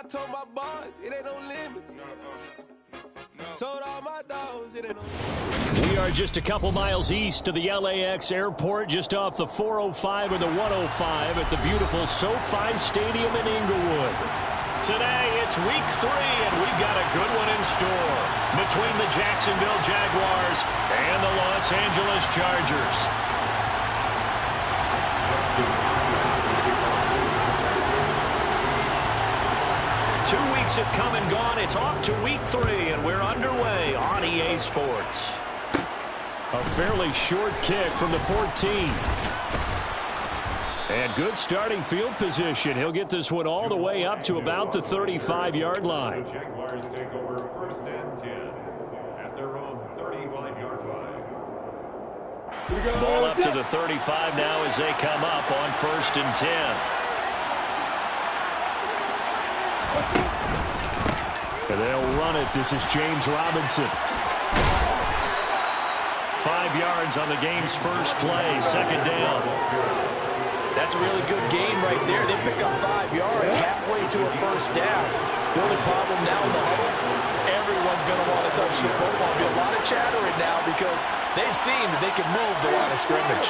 told my boys, it ain't no limits. Told all my dogs, it ain't no limits. We are just a couple miles east of the LAX airport, just off the 405 or the 105 at the beautiful SoFi Stadium in Inglewood. Today, it's week 3, and we've got a good one in store between the Jacksonville Jaguars and the Los Angeles Chargers. 2 weeks have come and gone. It's off to week 3, and we're underway on EA Sports. A fairly short kick from the 14. And good starting field position. He'll get this one all the way up to about the 35-yard line. The Jaguars take over 1st and 10 at their own 35-yard line. Ball up to the 35 now as they come up on 1st and 10. And they'll run it. This is James Robinson. 5 yards on the game's first play, 2nd down. That's a really good gain right there. They pick up 5 yards halfway to a 1st down. The only problem now in the huddle, everyone's going to want to touch the football. There'll be a lot of chattering now because they've seen that they can move the line of scrimmage.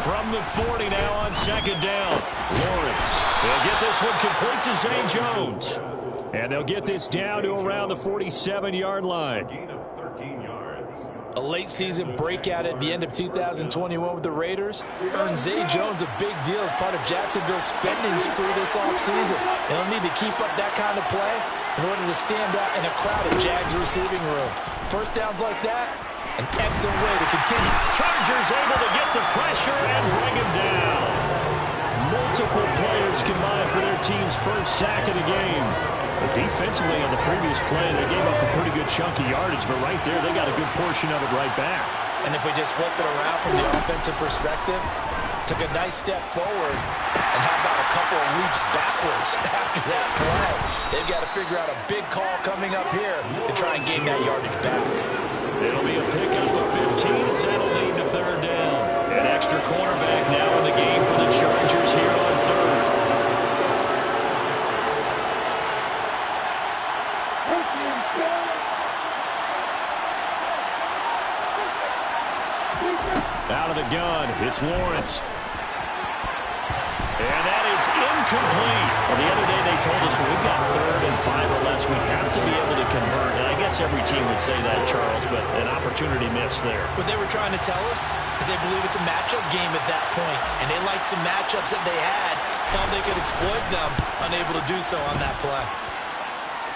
From the 40 now on 2nd down. Lawrence. They'll get this one complete to Zay Jones. And they'll get this down to around the 47-yard line. Gain of 13 yards. A late season breakout at the end of 2021 with the Raiders earned Zay Jones a big deal as part of Jacksonville's spending spree this offseason. They'll need to keep up that kind of play in order to stand out in a crowded Jags receiving room. 1st downs like that, an excellent way to continue. Chargers able to get the pressure and bring him down. Multiple players combined for their team's 1st sack of the game. But defensively on the previous play, they gave up a pretty good chunk of yardage, but right there, they got a good portion of it right back. And if we just flip it around from the offensive perspective, took a nice step forward, and how about a couple of leaps backwards after that play? They've got to figure out a big call coming up here to try and gain that yardage back. It'll be a pickup of 15 as that'll lead to 3rd down. An extra cornerback now in the game for the Chargers here on 3rd. Out of the gun, it's Lawrence. And that is incomplete. Well, the other day they told us when we've got 3rd and 5 or less, we have to be able to convert. And I guess every team would say that, Charles, but an opportunity missed there. What they were trying to tell us is they believe it's a matchup game at that point, and they liked some matchups that they had, thought they could exploit them, unable to do so on that play.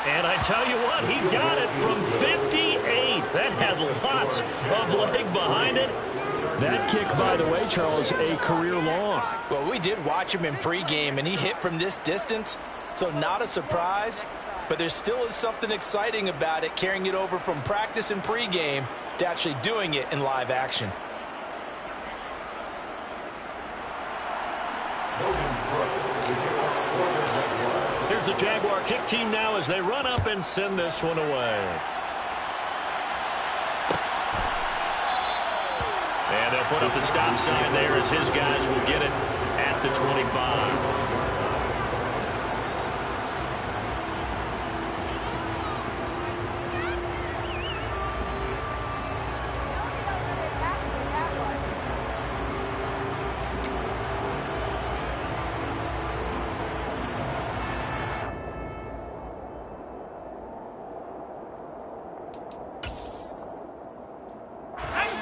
And I tell you what, he got it from 58. That had lots of leg behind it. That kick, by the way, Charles, a career long. Well, we did watch him in pregame, and he hit from this distance, so not a surprise. But there still is something exciting about it, carrying it over from practice and pregame to actually doing it in live action. Here's the Jaguar kick team now as they run up and send this one away. And they'll put up the stop sign there as his guys will get it at the 25.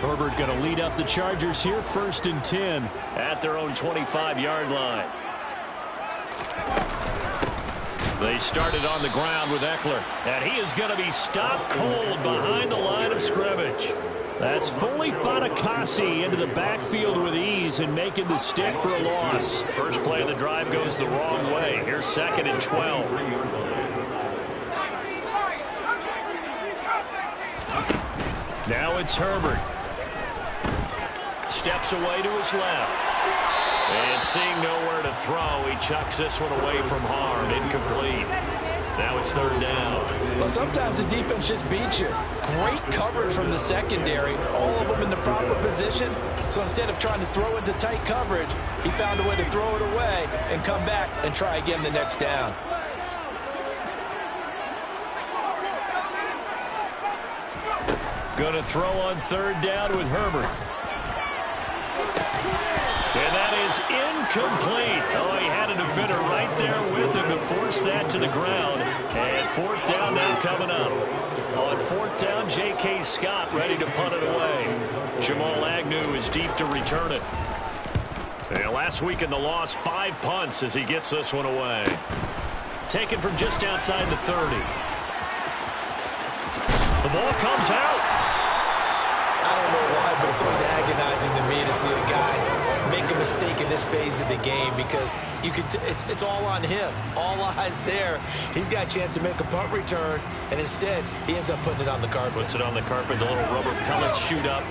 Herbert going to lead up the Chargers here, 1st and 10 at their own 25-yard line. They started on the ground with Eckler, and he is going to be stopped cold behind the line of scrimmage. That's Foley Fatukasi into the backfield with ease and making the stick for a loss. First play of the drive goes the wrong way. Here's 2nd and 12. Now it's Herbert. Steps away to his left. And seeing nowhere to throw, he chucks this one away from harm. Incomplete. Now it's 3rd down. Well, sometimes the defense just beats you. Great coverage from the secondary. All of them in the proper position. So instead of trying to throw into tight coverage, he found a way to throw it away and come back and try again the next down. Going to throw on third down with Herbert. And that is incomplete. Oh, he had a defender right there with him to force that to the ground. And fourth down now coming up. On fourth down, J.K. Scott ready to punt it away. Jamal Agnew is deep to return it. And last week in the loss, 5 punts as he gets this one away. Taken from just outside the 30. The ball comes out. I don't know why, but it's always agonizing to me to see a guy make a mistake in this phase of the game because it's all on him. All eyes there. He's got a chance to make a punt return, and instead he ends up putting it on the carpet. Puts it on the carpet. The little rubber pellets shoot up.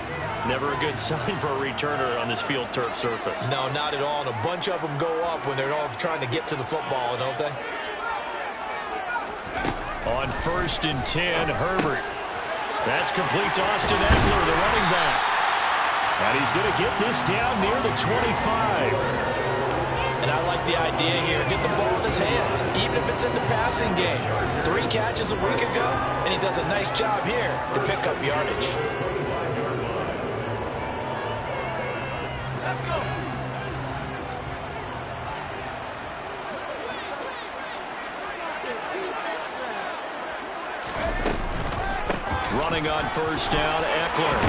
Never a good sign for a returner on this field turf surface. No, not at all. And a bunch of them go up when they're all trying to get to the football, don't they? On 1st and 10, Herbert. That's complete to Austin Eckler, the running back. And he's going to get this down near the 25. And I like the idea here. Get the ball in his hands, even if it's in the passing game. 3 catches a week ago, and he does a nice job here to pick up yardage. Let's go. Running on first down, Eckler.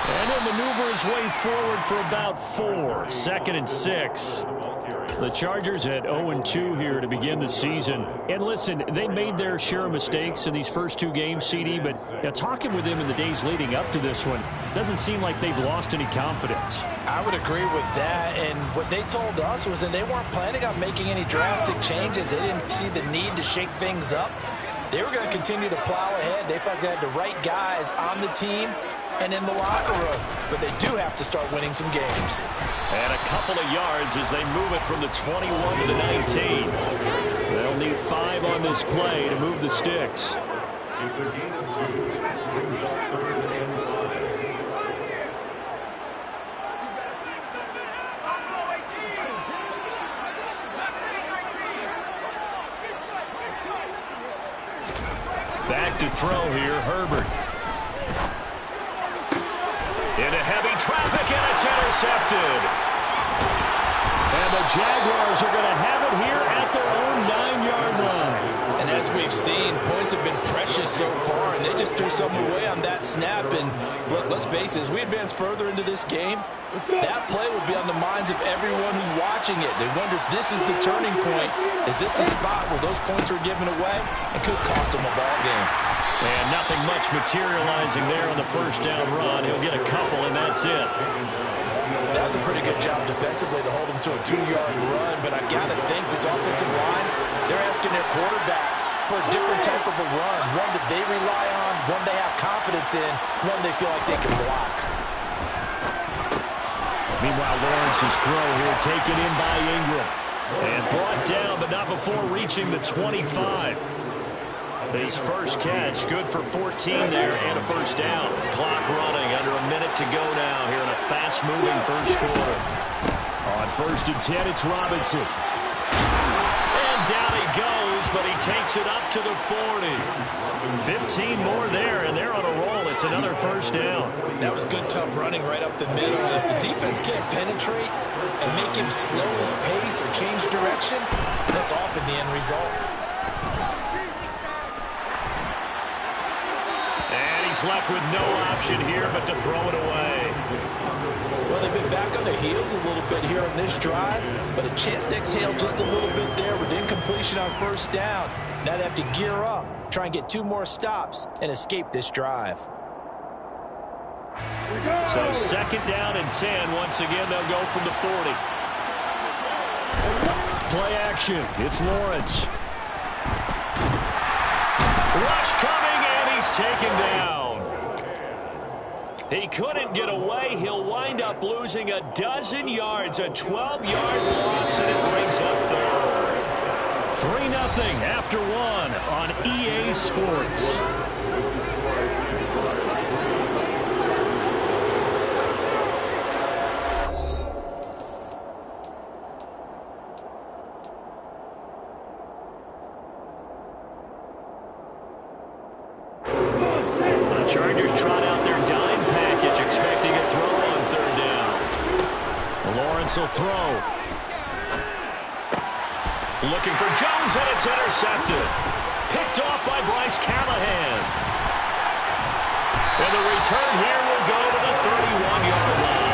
And he'll maneuver his way forward for about 4. 2nd and 6. The Chargers at 0-2 here to begin the season. And listen, they made their share of mistakes in these first 2 games, CD, but talking with them in the days leading up to this one, doesn't seem like they've lost any confidence. I would agree with that, and what they told us was that they weren't planning on making any drastic changes. They didn't see the need to shake things up. They were going to continue to plow ahead. They felt they had the right guys on the team and in the locker room. But they do have to start winning some games. And a couple of yards as they move it from the 21 to the 19. They'll need 5 on this play to move the sticks. It's a gain of 2. Brings up 3rd and 5. Back to throw here, Herbert. Into heavy traffic, and it's intercepted. And the Jaguars are going to have it here at their own 9-yard line. And as we've seen, points have been precious so far, and they just threw something away on that snap. And look, let's face it, as we advance further into this game, that play will be on the minds of everyone who's watching it. They wonder if this is the turning point. Is this the spot where those points are given away and could cost them a ball game? And nothing much materializing there on the first down run. He'll get a couple, and that's it. That was a pretty good job defensively to hold him to a 2-yard run, but I've got to think this offensive line, they're asking their quarterback for a different type of a run, one that they rely on, one they have confidence in, one they feel like they can block. Meanwhile, Lawrence's throw here taken in by Ingram. And brought down, but not before reaching the 25. His first catch, good for 14 there, and a first down. Clock running, under a minute to go now here in a fast-moving first quarter. On 1st and 10, it's Robinson. And down he goes, but he takes it up to the 40. 15 more there, and they're on a roll. It's another first down. That was good, tough running right up the middle. And if the defense can't penetrate and make him slow his pace or change direction, that's often the end result. And he's left with no option here but to throw it away. Well, they've been back on their heels a little bit here on this drive, but a chance to exhale just a little bit there with incompletion on first down. Now they have to gear up, try and get 2 more stops, and escape this drive. So 2nd down and 10. Once again, they'll go from the 40. Play action. It's Lawrence. Rush coming, and he's taken down. He couldn't get away. He'll wind up losing a dozen yards, a 12-yard loss, and it brings up third. 3-0 after 1 on EA Sports. Chargers trot out their dime package, expecting a throw on third down. Lawrence will throw. Looking for Jones, and it's intercepted. Picked off by Bryce Callahan. And the return here will go to the 31-yard line.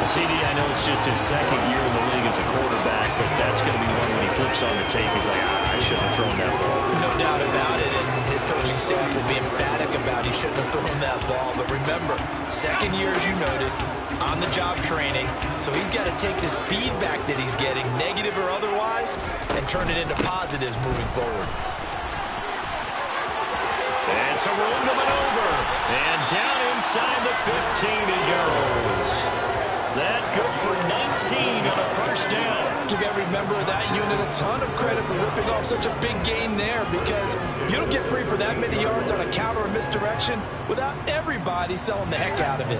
CD, I know it's just his second year in the league as a quarterback, but that's going to be one when he flips on the tape. He's like, I shouldn't have thrown that ball. No doubt about it, and his coaching staff will be emphatic about he shouldn't have thrown that ball. But remember, second year, as you noted, on-the-job training, so he's got to take this feedback that he's getting, negative or otherwise, and turn it into positives moving forward. And so room to maneuver, and down inside the 15 it goes. That good for 19 on a first down. Give every member of that unit a ton of credit for ripping off such a big gain there, because you don't get free for that many yards on a counter or misdirection without everybody selling the heck out of it.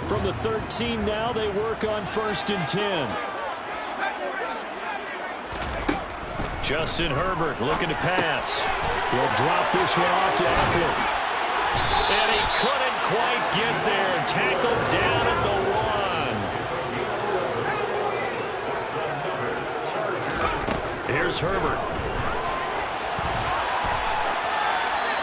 From the 13 now, they work on 1st and 10. Justin Herbert looking to pass. He'll drop this one off to Eckler. And he couldn't quite get there. Tackled down at the 1. Here's Herbert.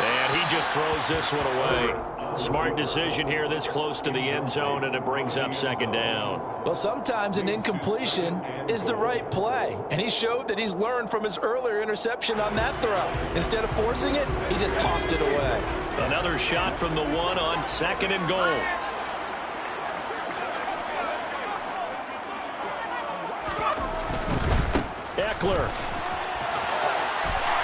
And he just throws this one away. Smart decision here this close to the end zone, and it brings up 2nd down. Well, sometimes an incompletion is the right play, and he showed that he's learned from his earlier interception on that throw. Instead of forcing it, he just tossed it away. Another shot from the 1 on 2nd and goal. Eckler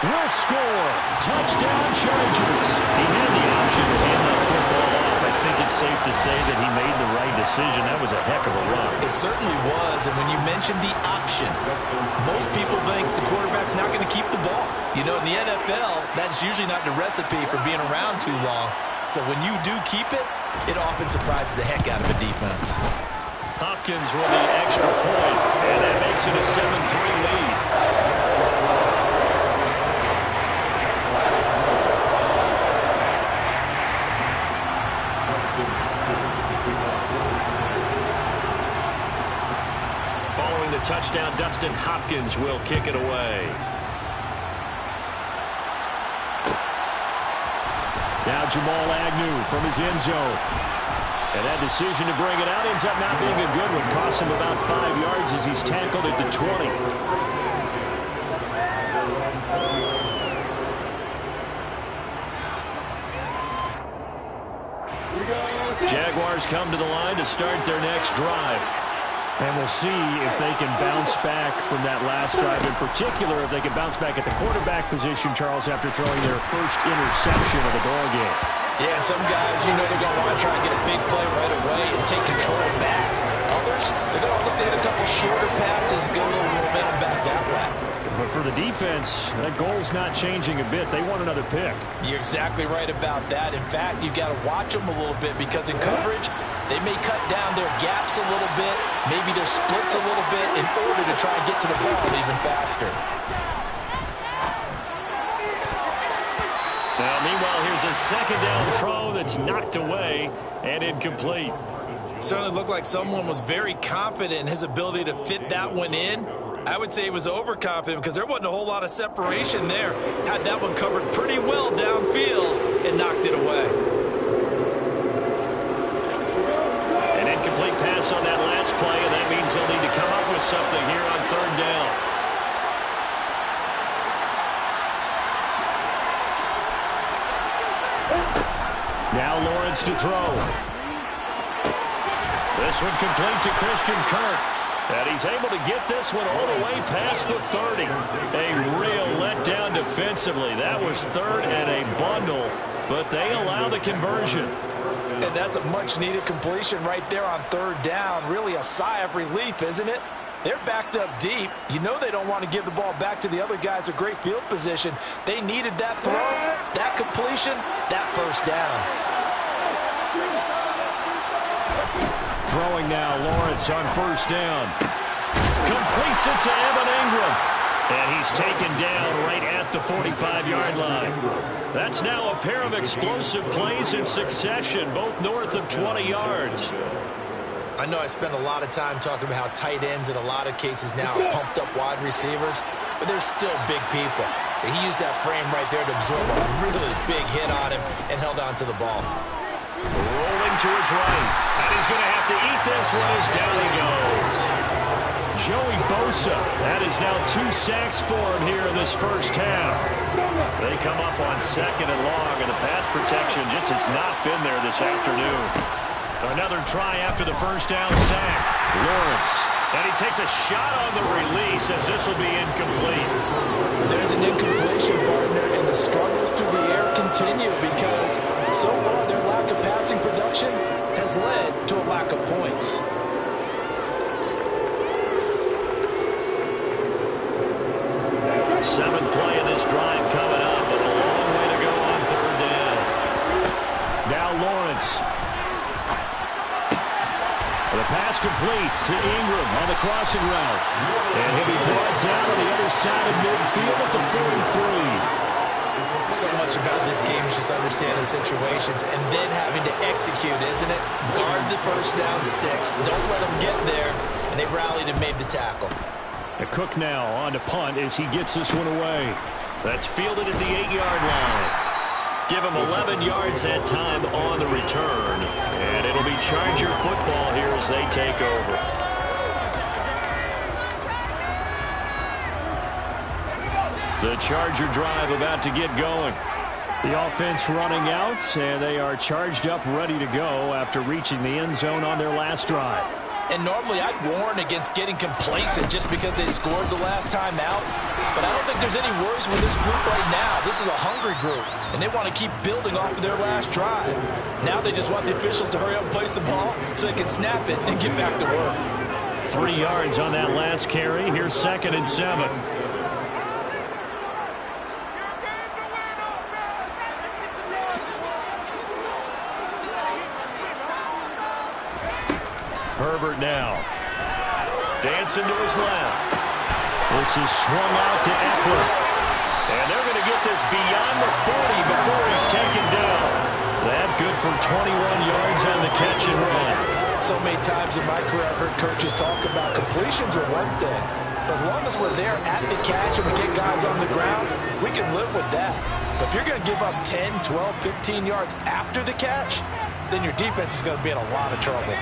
will score. Touchdown, Chargers. He had the option to hand that football off. I think it's safe to say that he made the right decision. That was a heck of a run. It certainly was, and when you mentioned the option, most people think the quarterback's not going to keep the ball. You know, in the NFL, that's usually not the recipe for being around too long. So when you do keep it, it often surprises the heck out of a defense. Hopkins with the extra point, and that makes it a 7-3 lead. Following the touchdown, Dustin Hopkins will kick it away. Now Jamal Agnew from his end zone. And that decision to bring it out ends up not being a good one. Costs him about 5 yards as he's tackled at the 20. Jaguars come to the line to start their next drive. And we'll see if they can bounce back from that last drive. In particular, if they can bounce back at the quarterback position, Charles, after throwing their first interception of the ball game. Yeah, and some guys, you know, they're going to want to try and get a big play right away and take control back. Others, they're going to look at a couple shorter passes, get a little momentum back that way. But for the defense, that goal's not changing a bit. They want another pick. You're exactly right about that. In fact, you've got to watch them a little bit, because in coverage, they may cut down their gaps a little bit, maybe their splits a little bit, in order to try and get to the ball even faster. Now, meanwhile, here's a 2nd down throw that's knocked away and incomplete. Certainly looked like someone was very confident in his ability to fit that one in. I would say he was overconfident, because there wasn't a whole lot of separation there. Had that one covered pretty well downfield and knocked it away. An incomplete pass on that last play, and that means they'll need to come up with something here on 3rd down. Now Lawrence to throw. This one complete to Christian Kirk. And he's able to get this one all the way past the 30. A real letdown defensively. That was 3rd and a bundle, but they allow the conversion. And that's a much-needed completion right there on 3rd down. Really a sigh of relief, isn't it? They're backed up deep. You know they don't want to give the ball back to the other guys a great field position. They needed that throw, that completion, that 1st down. Throwing now, Lawrence on 1st down. Completes it to Evan Ingram. And he's taken down right at at the 45-yard line. That's now a pair of explosive plays in succession, both north of 20 yards. I know I spend a lot of time talking about how tight ends in a lot of cases now are pumped up wide receivers, but they're still big people. He used that frame right there to absorb a really big hit on him and held on to the ball. Rolling to his right, and he's going to have to eat this one as down he goes. Joey Bosa, that is now 2 sacks for him here in this first half. They come up on 2nd and long, and the pass protection just has not been there this afternoon. Another try after the first down sack. Lawrence, and he takes a shot on the release as this will be incomplete. There's an incompletion, partner, and the struggles through the air continue because so far their lack of passing production has led to a lack of points. Seventh play of this drive coming up, but a long way to go on 3rd down. Now Lawrence. The pass complete to Ingram on the crossing route. And he'll be brought down on the other side of midfield at the 43. So much about this game is just understanding situations and then having to execute, isn't it? Guard the first down sticks. Don't let them get there. And they rallied and made the tackle. Cook now on to punt as he gets this one away. That's fielded at the 8-yard line. Give him 11 yards that time on the return. And it'll be Charger football here as they take over. The Charger drive about to get going. The offense running out, and they are charged up, ready to go after reaching the end zone on their last drive. And normally I'd warn against getting complacent just because they scored the last time out. But I don't think there's any worries with this group right now. This is a hungry group, and they want to keep building off of their last drive. Now they just want the officials to hurry up and place the ball so they can snap it and get back to work. 3 yards on that last carry. Here's 2nd and 7. Herbert now. Dancing to his left. This is swung out to Eckler. And they're going to get this beyond the 40 before he's taken down. That good for 21 yards on the catch and run. So many times in my career I've heard coaches talk about completions are one thing. But as long as we're there at the catch and we get guys on the ground, we can live with that. But if you're going to give up 10, 12, 15 yards after the catch, then your defense is going to be in a lot of trouble.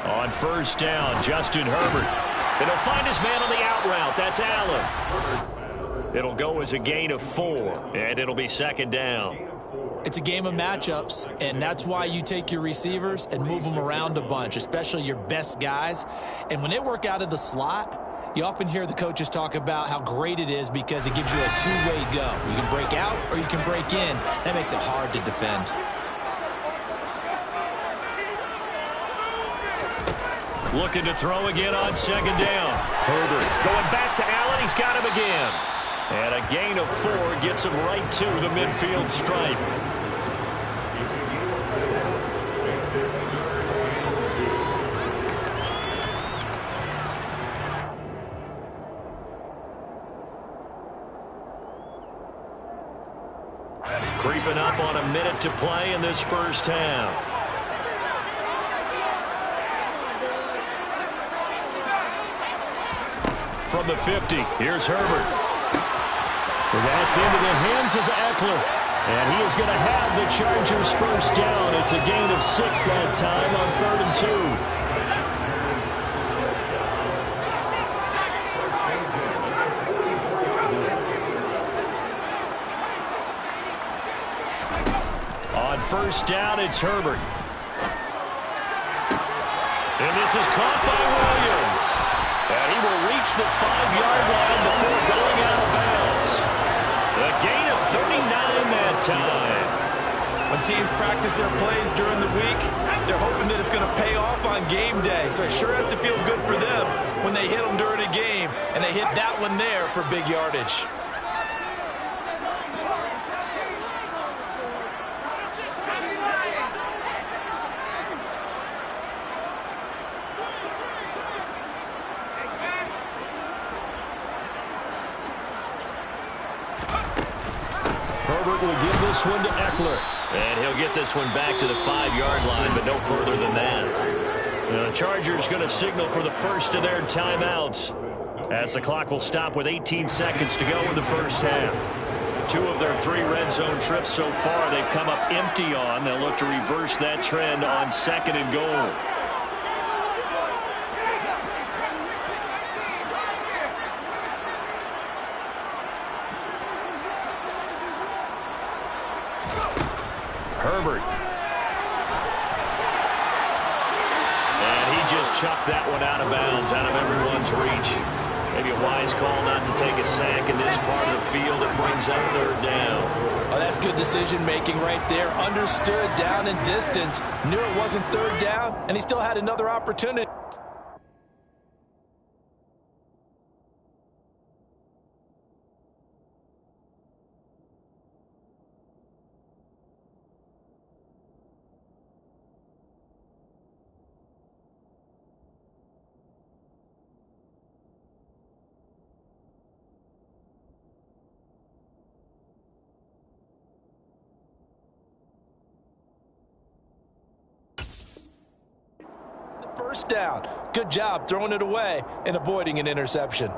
On first down, Justin Herbert. And he'll find his man on the out route. That's Allen. It'll go as a gain of 4, and it'll be 2nd down. It's a game of matchups, and that's why you take your receivers and move them around a bunch, especially your best guys. And when they work out of the slot, you often hear the coaches talk about how great it is because it gives you a two-way go. You can break out or you can break in. That makes it hard to defend. Looking to throw again on 2nd down. Herbert going back to Allen. He's got him again. And a gain of 4 gets him right to the midfield stripe. Creeping up on a minute to play in this first half. From the 50, here's Herbert. Well, that's into the hands of Eckler. And he is going to have the Chargers first down. It's a gain of 6 that time on 3rd and 2. On first down, it's Herbert. And this is caught by Williams. And he will reach the 5-yard line before going out of bounds. A gain of 39 that time. When teams practice their plays during the week, they're hoping that it's going to pay off on game day. So it sure has to feel good for them when they hit them during a game, and they hit that one there for big yardage. Herbert will give this one to Eckler. And he'll get this one back to the 5-yard line, but no further than that. The Chargers going to signal for the first of their timeouts, as the clock will stop with 18 seconds to go in the first half. 2 of their 3 red zone trips so far they've come up empty on. They'll look to reverse that trend on 2nd and goal. Herbert. And he just chucked that one out of bounds, out of everyone's reach. Maybe a wise call not to take a sack in this part of the field. It brings up 3rd down. Oh, that's good decision-making right there. Understood down and distance. Knew it wasn't 3rd down, and he still had another opportunity. First down. Good job throwing it away and avoiding an interception.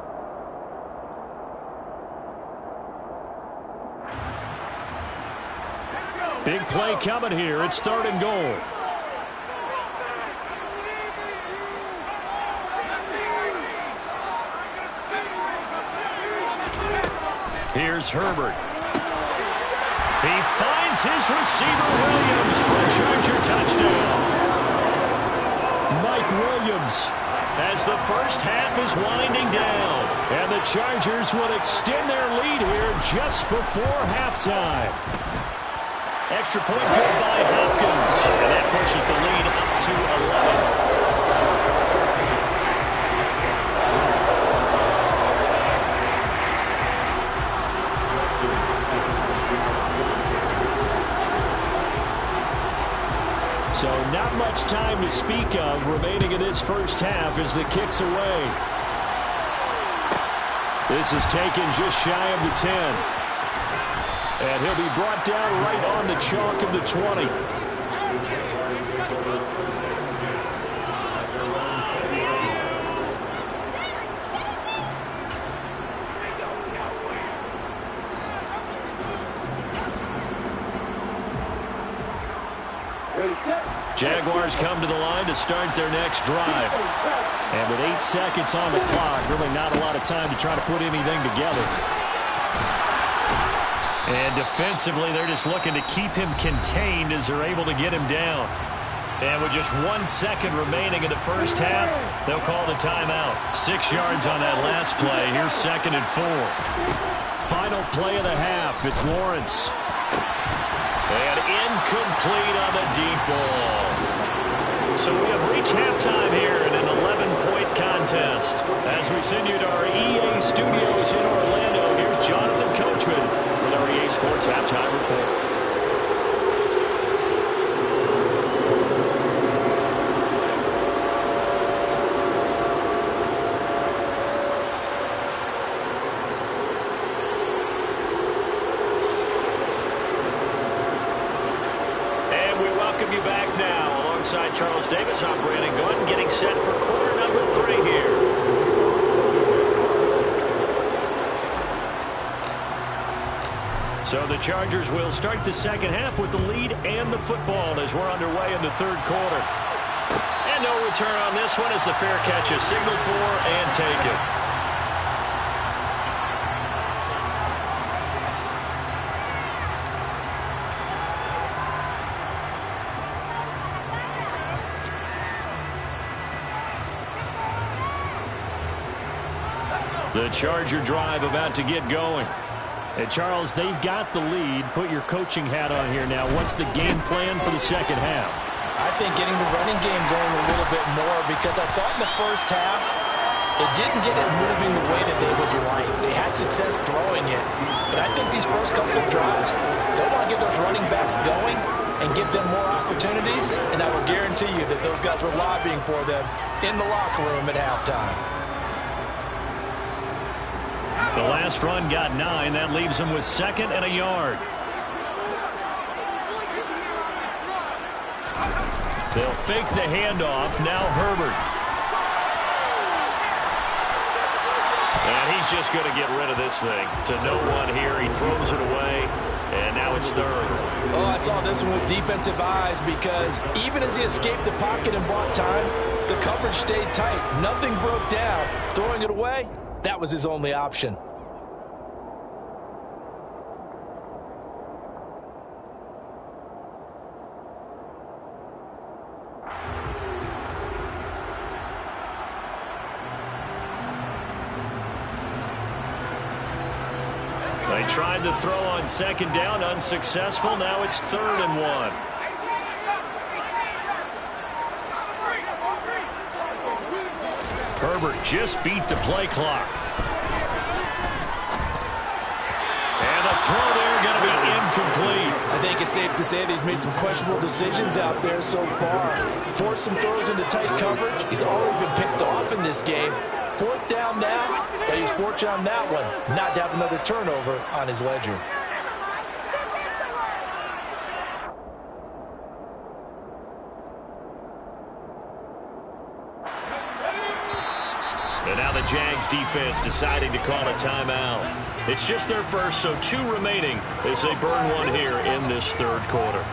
Big play coming here. It's 3rd and goal. Here's Herbert. He finds his receiver, Williams, for a Charger touchdown. Mike Williams, as the first half is winding down, and the Chargers will extend their lead here just before halftime. Extra point good by Hopkins, and that pushes the lead up to 11. So not much time to speak of remaining in this first half as the kick's away. This is taken just shy of the 10. And he'll be brought down right on the chalk of the 20. Jaguars come to the line to start their next drive. And with 8 seconds on the clock, really not a lot of time to try to put anything together. And defensively, they're just looking to keep him contained as they're able to get him down. And with just 1 second remaining in the first half, they'll call the timeout. 6 yards on that last play. Here's 2nd and 4. Final play of the half. It's Lawrence. And incomplete on the deep ball. So we have reached halftime here in an 11-point contest. As we send you to our EA studios in Orlando, here's Jonathan Coachman with our EA Sports Halftime Report. You back now alongside Charles Davis. I'm Brandon Gordon, getting set for quarter number 3 here. So the Chargers will start the second half with the lead and the football as we're underway in the 3rd quarter. And no return on this one as the fair catch is signaled for and taken. The Charger drive about to get going. And, Charles, they've got the lead. Put your coaching hat on here now. What's the game plan for the second half? I think getting the running game going a little bit more, because I thought in the first half it didn't get it moving the way that they would like. They had success throwing it. But I think these first couple of drives, they want to get those running backs going and give them more opportunities. And I will guarantee you that those guys were lobbying for them in the locker room at halftime. The last run got 9. That leaves them with 2nd and a yard. They'll fake the handoff. Now Herbert. And he's just going to get rid of this thing. To no one here. He throws it away. And now it's 3rd. Oh, I saw this one with defensive eyes, because even as he escaped the pocket and bought time, the coverage stayed tight. Nothing broke down. Throwing it away, that was his only option. They tried to throw on 2nd down, unsuccessful. Now it's 3rd and 1. Herbert just beat the play clock. And the throw there going to be incomplete. I think it's safe to say that he's made some questionable decisions out there so far. Forced some throws into tight coverage. He's already been picked off in this game. 4th down now, but he's fortunate on that one, not to have another turnover on his ledger. And now the Jags defense deciding to call a timeout. It's just their first, so 2 remaining as they burn one here in this 3rd quarter.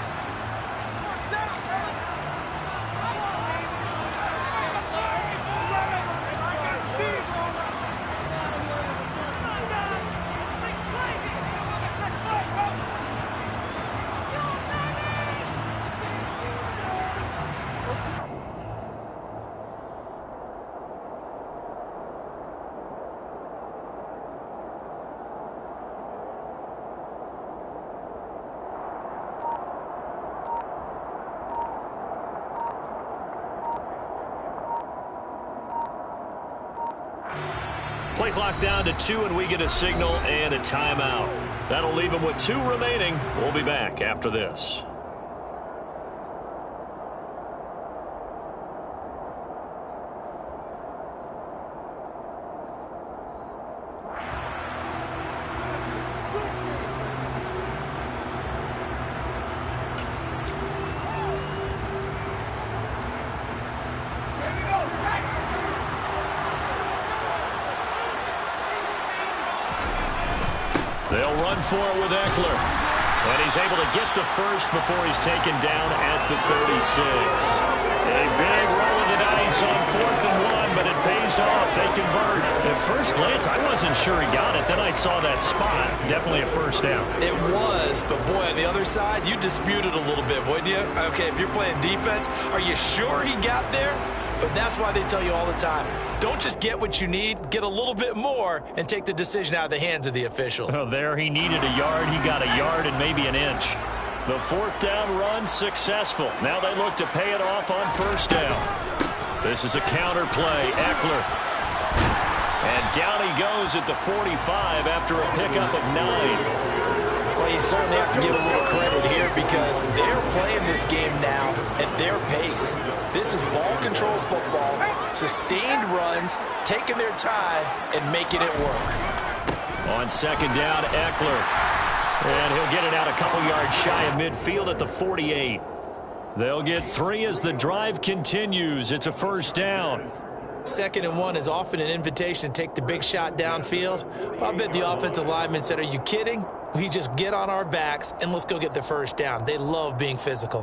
Play clock down to 2, and we get a signal and a timeout. That'll leave them with 2 remaining. We'll be back after this. They'll run for it with Eckler. And he's able to get the first before he's taken down at the 36. A big roll of the dice on 4th and 1, but it pays off. They convert. At first glance, I wasn't sure he got it. Then I saw that spot. Definitely a first down. It was, but boy, on the other side, you disputed a little bit, wouldn't you? Okay, if you're playing defense, are you sure he got there? But that's why they tell you all the time, don't just get what you need, get a little bit more, and take the decision out of the hands of the officials. Oh, there he needed a yard. He got a yard and maybe an inch. The 4th down run successful. Now they look to pay it off on 1st down. This is a counter play. Eckler. And down he goes at the 45 after a pickup of 9. Well, you certainly have to give a little credit here, because they're playing this game now at their pace. This is ball control football, sustained runs, taking their time and making it work. On 2nd down, Eckler. And he'll get it out a couple yards shy of midfield at the 48. They'll get 3 as the drive continues. It's a 1st down. 2nd and 1 is often an invitation to take the big shot downfield. But I bet the offensive lineman said, are you kidding? We just get on our backs and let's go get the 1st down. They love being physical.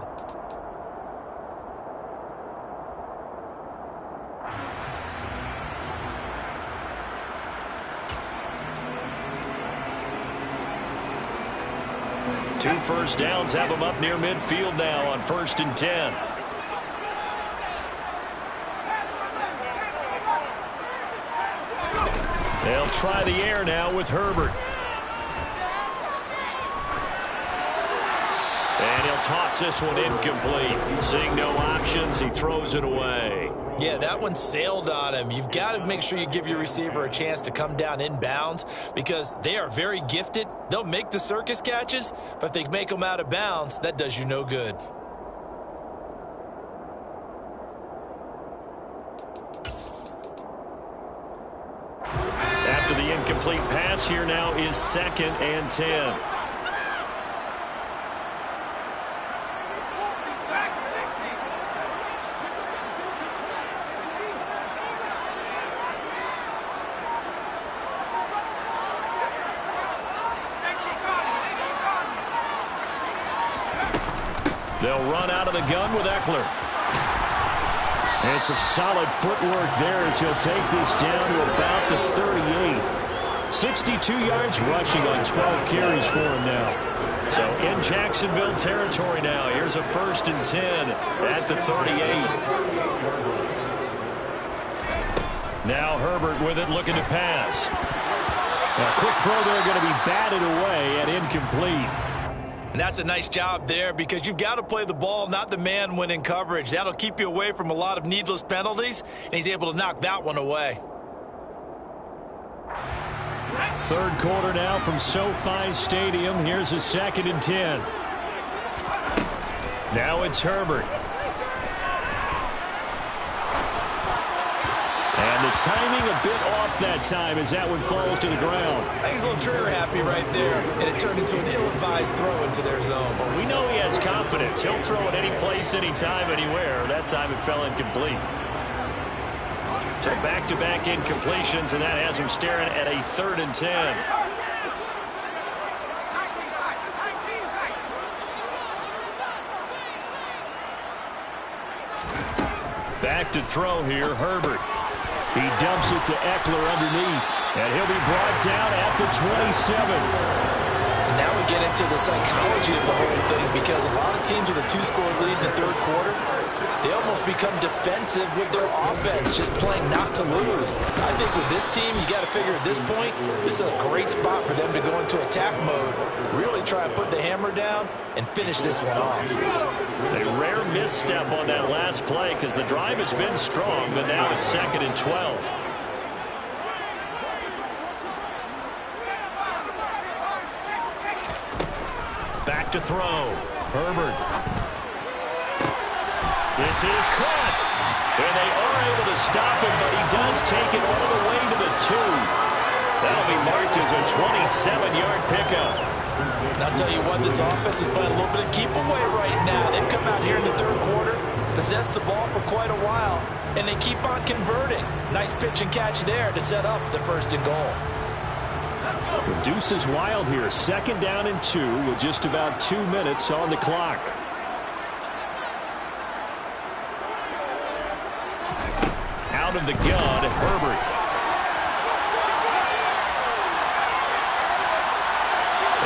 Two 1st downs have them up near midfield now on 1st and 10. They'll try the air now with Herbert. toss this one incomplete. Seeing no options, he throws it away. Yeah, that one sailed on him. You've got to make sure you give your receiver a chance to come down inbounds because they are very gifted. They'll make the circus catches, but if they make them out of bounds, that does you no good. After the incomplete pass, here now is 2nd and 10. They'll run out of the gun with Eckler. And some solid footwork there as he'll take this down to about the 38. 62 yards rushing on 12 carries for him now. So in Jacksonville territory now. Here's a 1st and 10 at the 38. Now Herbert with it, looking to pass. A quick throw there, going to be batted away and incomplete. And that's a nice job there because you've got to play the ball, not the man when in coverage. That'll keep you away from a lot of needless penalties, and he's able to knock that one away. 3rd quarter now from SoFi Stadium. Here's a 2nd and 10. Now it's Herbert. And the timing a bit off that time as that one falls to the ground. I think he's a little trigger happy right there, and it turned into an ill-advised throw into their zone. Well, we know he has confidence. He'll throw it any place, anytime, anywhere. That time it fell incomplete. So back-to-back incompletions, and that has him staring at a 3rd and 10. Back to throw here, Herbert. He dumps it to Eckler underneath, and he'll be brought down at the 27. And now we get into the psychology of the whole thing because a lot of teams with a 2-score lead in the 3rd quarter, they almost become defensive with their offense, just playing not to lose. I think with this team, you got to figure at this point, this is a great spot for them to go into attack mode, really try and put the hammer down and finish this one off. A rare misstep on that last play because the drive has been strong, but now it's 2nd and 12. Back to throw. Herbert. This is caught. And they are able to stop him, but he does take it all the way to the 2. That'll be marked as a 27-yard pickup. And I'll tell you what, this offense is playing a little bit of keep away right now. They've come out here in the 3rd quarter, possessed the ball for quite a while, and they keep on converting. Nice pitch and catch there to set up the 1st and goal. The deuce is wild here. 2nd down and 2 with just about 2 minutes on the clock. Out of the gun, Herbert.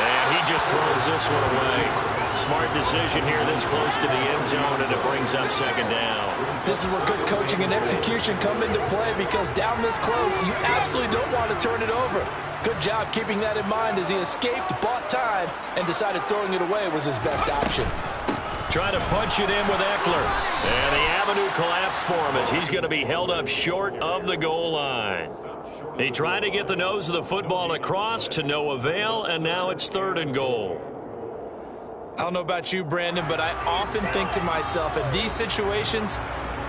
And he just throws this one away. Smart decision here this close to the end zone, and it brings up 2nd down. This is where good coaching and execution come into play because down this close, you absolutely don't want to turn it over. Good job keeping that in mind as he escaped, bought time, and decided throwing it away was his best option. Trying to punch it in with Eckler. And the avenue collapsed for him as he's going to be held up short of the goal line. He tried to get the nose of the football across to no avail, and now it's 3rd and goal. I don't know about you, Brandon, but I often think to myself, in these situations,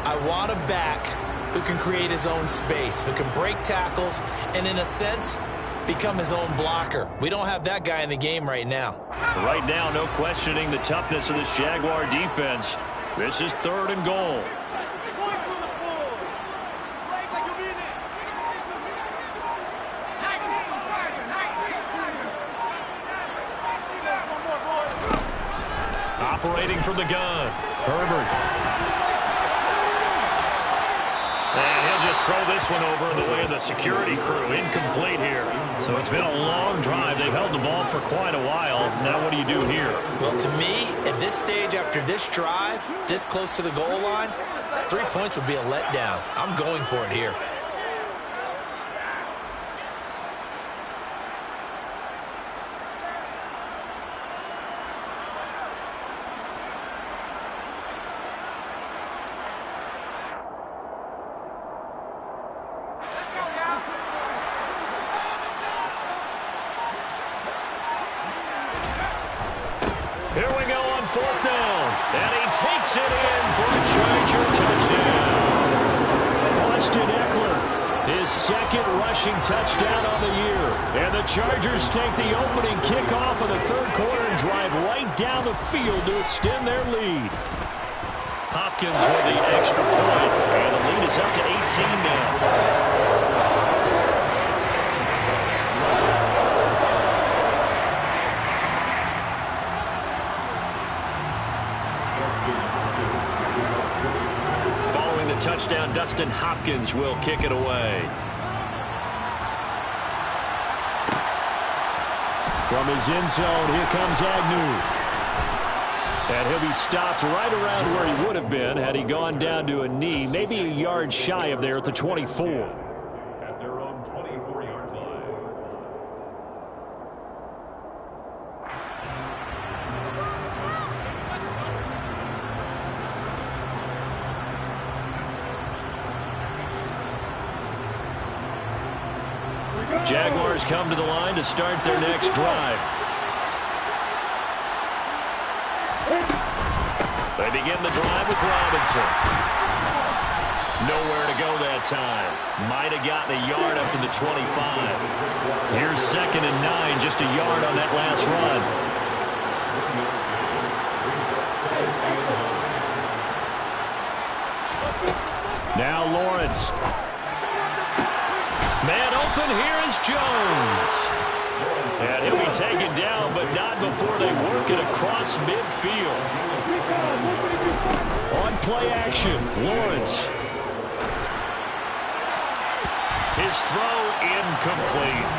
I want a back who can create his own space, who can break tackles, and in a sense, become his own blocker. We don't have that guy in the game right now. Right now, no questioning the toughness of this Jaguar defense. This is 3rd and goal. Operating from the gun, Herbert. And he'll just throw this one over in the way of the security crew. Incomplete here. So it's been a long drive. They've held the ball for quite a while. Now what do you do here? Well, to me, at this stage, after this drive, this close to the goal line, 3 points would be a letdown. I'm going for it here. Takes it in for a Charger touchdown. Austin Eckler, his second rushing touchdown on the year. And the Chargers take the opening kickoff of the third quarter and drive right down the field to extend their lead. Hopkins with the extra point, and the lead is up to 18 now. Touchdown, Dustin Hopkins will kick it away. From his end zone, here comes Agnew. And he'll be stopped right around where he would have been had he gone down to a knee, maybe a yard shy of there at the 24. At their own 24-yard line. Jaguars come to the line to start their next drive. They begin the drive with Robinson. Nowhere to go that time. Might have gotten a yard up to the 25. Here's 2nd and 9, just a yard on that last run. Now Lawrence. Man open, here is Jones. And he'll be taken down, but not before they work it across midfield. On play action, Lawrence. His throw incomplete.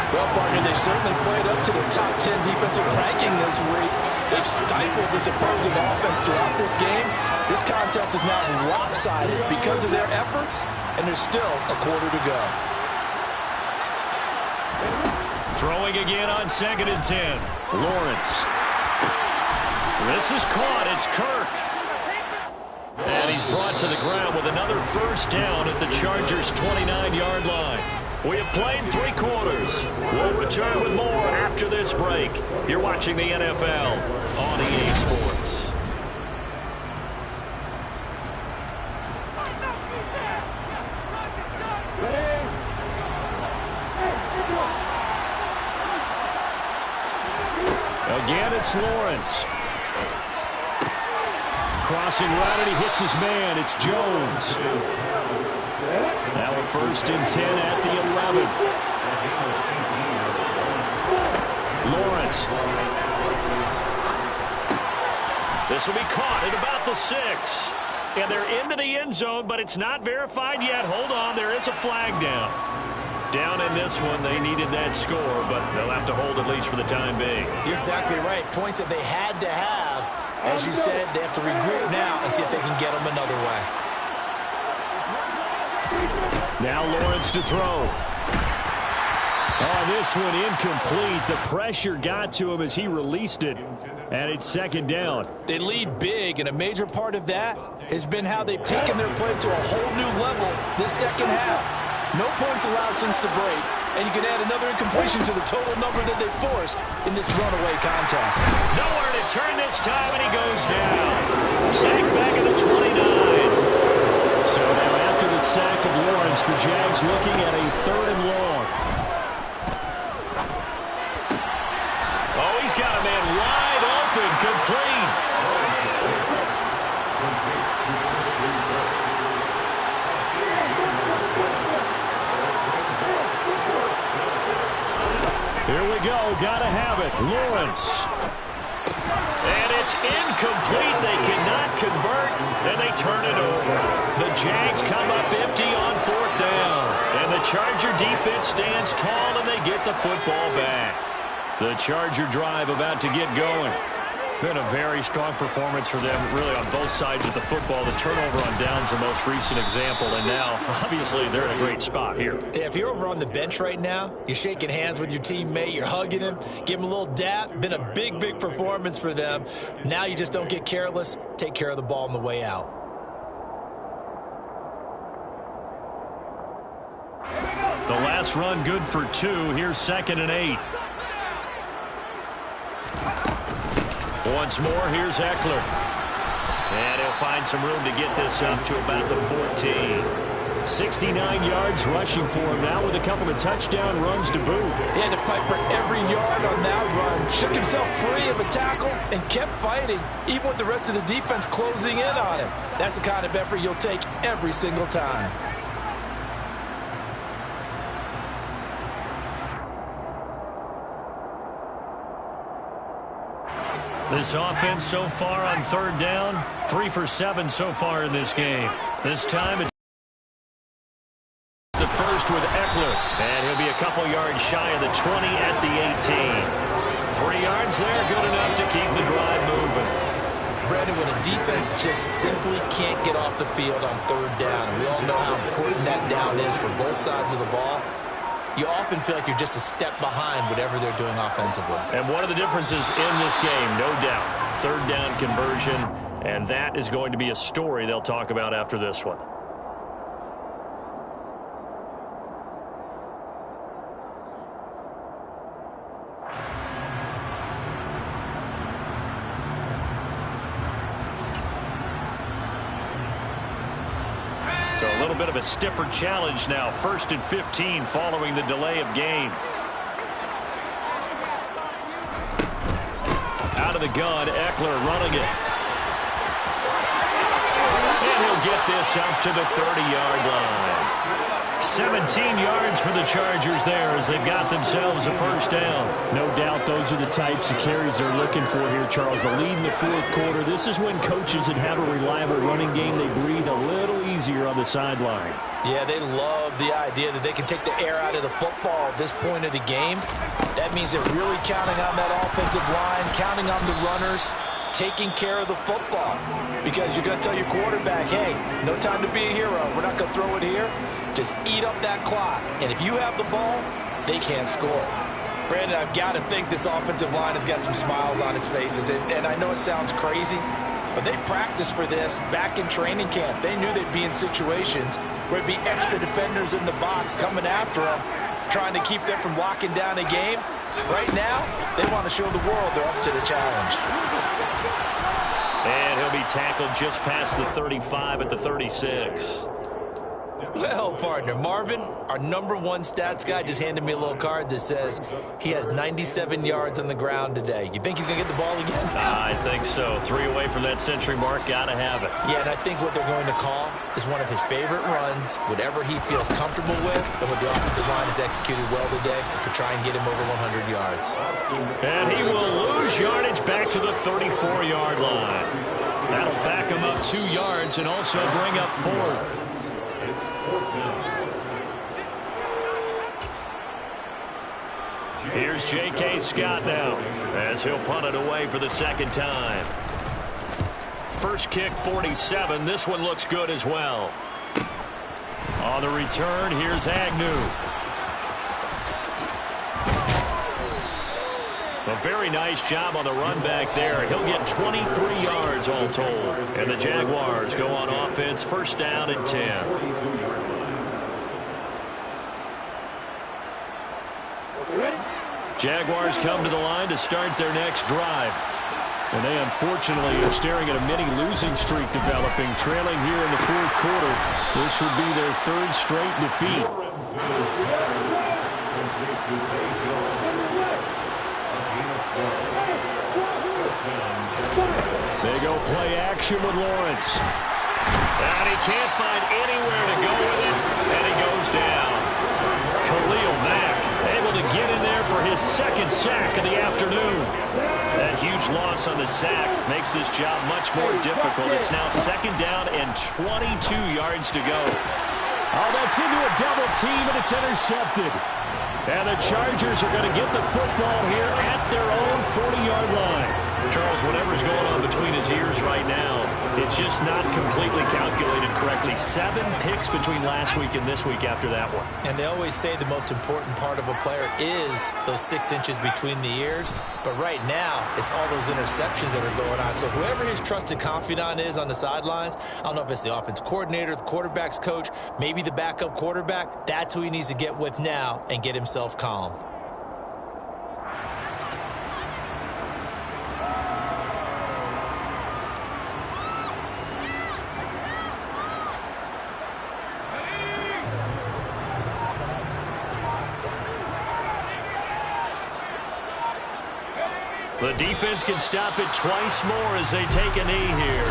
Well, partner, they certainly played up to the top 10 defensive ranking this week. They've stifled this opposing offense throughout this game. This contest is now lopsided because of their efforts, and there's still a quarter to go. Throwing again on 2nd and 10. Lawrence. This is caught. It's Kirk. And he's brought to the ground with another first down at the Chargers' 29-yard line. We have played 3 quarters. We'll return with more after this break. You're watching the NFL on EA Sports. Again, it's Lawrence. Crossing right, and he hits his man. It's Jones. Now a 1st and 10 at the 11. Lawrence. This will be caught at about the 6. And they're into the end zone, but it's not verified yet. Hold on, there is a flag down. Down in this one, they needed that score, but they'll have to hold at least for the time being. You're exactly right. Points that they had to have. As you said, they have to regroup now and see if they can get them another way. Now Lawrence to throw. Oh, this one incomplete. The pressure got to him as he released it, and it's 2nd down. They lead big, and a major part of that has been how they've taken their play to a whole new level this second half. No points allowed since the break, and you can add another incompletion to the total number that they forced in this runaway contest. Nowhere to turn this time, and he goes down. Sack back at the 29. So now after the sack of Lawrence, the Jags looking at a 3rd and long. Oh, he's got a man wide open, complete. Here we go. Got to have it. Lawrence. And it's incomplete. They cannot convert, and they turn it over. The Jags come up empty on 4th down. And the Charger defense stands tall, and they get the football back. The Charger drive about to get going. Been a very strong performance for them, really, on both sides of the football. The turnover on downs, the most recent example, and now, obviously, they're in a great spot here. Yeah, if you're over on the bench right now, you're shaking hands with your teammate, you're hugging him, give him a little dap. Been a big, big performance for them. Now you just don't get careless. Take care of the ball on the way out. The last run good for 2. Here's 2nd and 8. Once more, here's Eckler. And he'll find some room to get this up to about the 14. 69 yards rushing for him now with a couple of touchdown runs to boot. He had to fight for every yard on that run. Shook himself free of a tackle and kept fighting, even with the rest of the defense closing in on him. That's the kind of effort you'll take every single time. This offense so far on third down, 3 for 7 so far in this game. This time it's the first with Eckler, and he'll be a couple yards shy of the 20 at the 18. 3 yards there, good enough to keep the drive moving. Brandon, when a defense just simply can't get off the field on third down, and we all know how important that down is for both sides of the ball, you often feel like you're just a step behind whatever they're doing offensively. And one of the differences in this game, no doubt, third down conversion, and that is going to be a story they'll talk about after this one. So a little bit of a stiffer challenge now. 1st and 15 following the delay of game. Out of the gun, Eckler running it. And he'll get this up to the 30-yard line. 17 yards for the Chargers there as they've got themselves a first down. No doubt those are the types of carries they're looking for here, Charles. The lead in the fourth quarter. This is when coaches that have a reliable running game, they breathe a little easier on the sideline. Yeah, they love the idea that they can take the air out of the football at this point of the game. That means they're really counting on that offensive line, counting on the runners, taking care of the football. Because you're going to tell your quarterback, hey, no time to be a hero. We're not going to throw it here. Just eat up that clock. And if you have the ball, they can't score. Brandon, I've got to think this offensive line has got some smiles on its faces. And I know it sounds crazy, but they practiced for this back in training camp. They knew they'd be in situations where it'd be extra defenders in the box coming after them, trying to keep them from locking down a game. Right now, they want to show the world they're up to the challenge. And he'll be tackled just past the 35 at the 36. Well, partner, Marvin, our #1 stats guy, just handed me a little card that says he has 97 yards on the ground today. You think he's going to get the ball again? I think so. 3 away from that century mark. Got to have it. Yeah, and I think what they're going to call is one of his favorite runs, whatever he feels comfortable with, and what the offensive line has executed well today to try and get him over 100 yards. And he will lose yardage back to the 34-yard line. That'll back him up 2 yards and also bring up 4th. Here's J.K. Scott now as he'll punt it away for the second time. First kick, 47. This one looks good as well. On the return, here's Agnew. A very nice job on the run back there. He'll get 23 yards all told. And the Jaguars go on offense, first down and 10. Jaguars come to the line to start their next drive. And they unfortunately are staring at a mini losing streak developing, trailing here in the fourth quarter. This would be their 3rd straight defeat. They go play action with Lawrence. And he can't find anywhere to go with it, and he goes down. Khalil Mack able to get in there for his 2nd sack of the afternoon. That huge loss on the sack makes this job much more difficult. It's now 2nd down and 22 yards to go. Oh, that's into a double team, and it's intercepted. And the Chargers are going to get the football here at their own 40-yard line. Charles, whatever's going on between his ears right now, it's just not completely calculated correctly. 7 picks between last week and this week after that one. And they always say the most important part of a player is those 6 inches between the ears. But right now, it's all those interceptions that are going on. So whoever his trusted confidant is on the sidelines, I don't know if it's the offense coordinator, the quarterback's coach, maybe the backup quarterback, that's who he needs to get with now and get himself calm. The defense can stop it twice more as they take a knee here.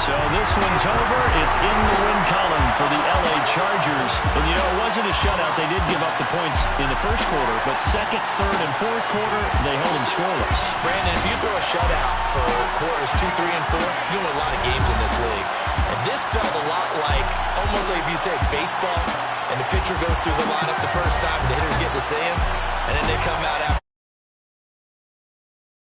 So this one's over. It's in the win column for the LA Chargers. And, you know, it wasn't a shutout. They did give up the points in the first quarter, but second, third, and fourth quarter, they held them scoreless. Brandon, if you throw a shutout for quarters 2, 3, and 4, you win a lot of games in this league. And this felt a lot like, almost like if you say baseball, and the pitcher goes through the lineup the first time, and the hitters get to see him, and then they come out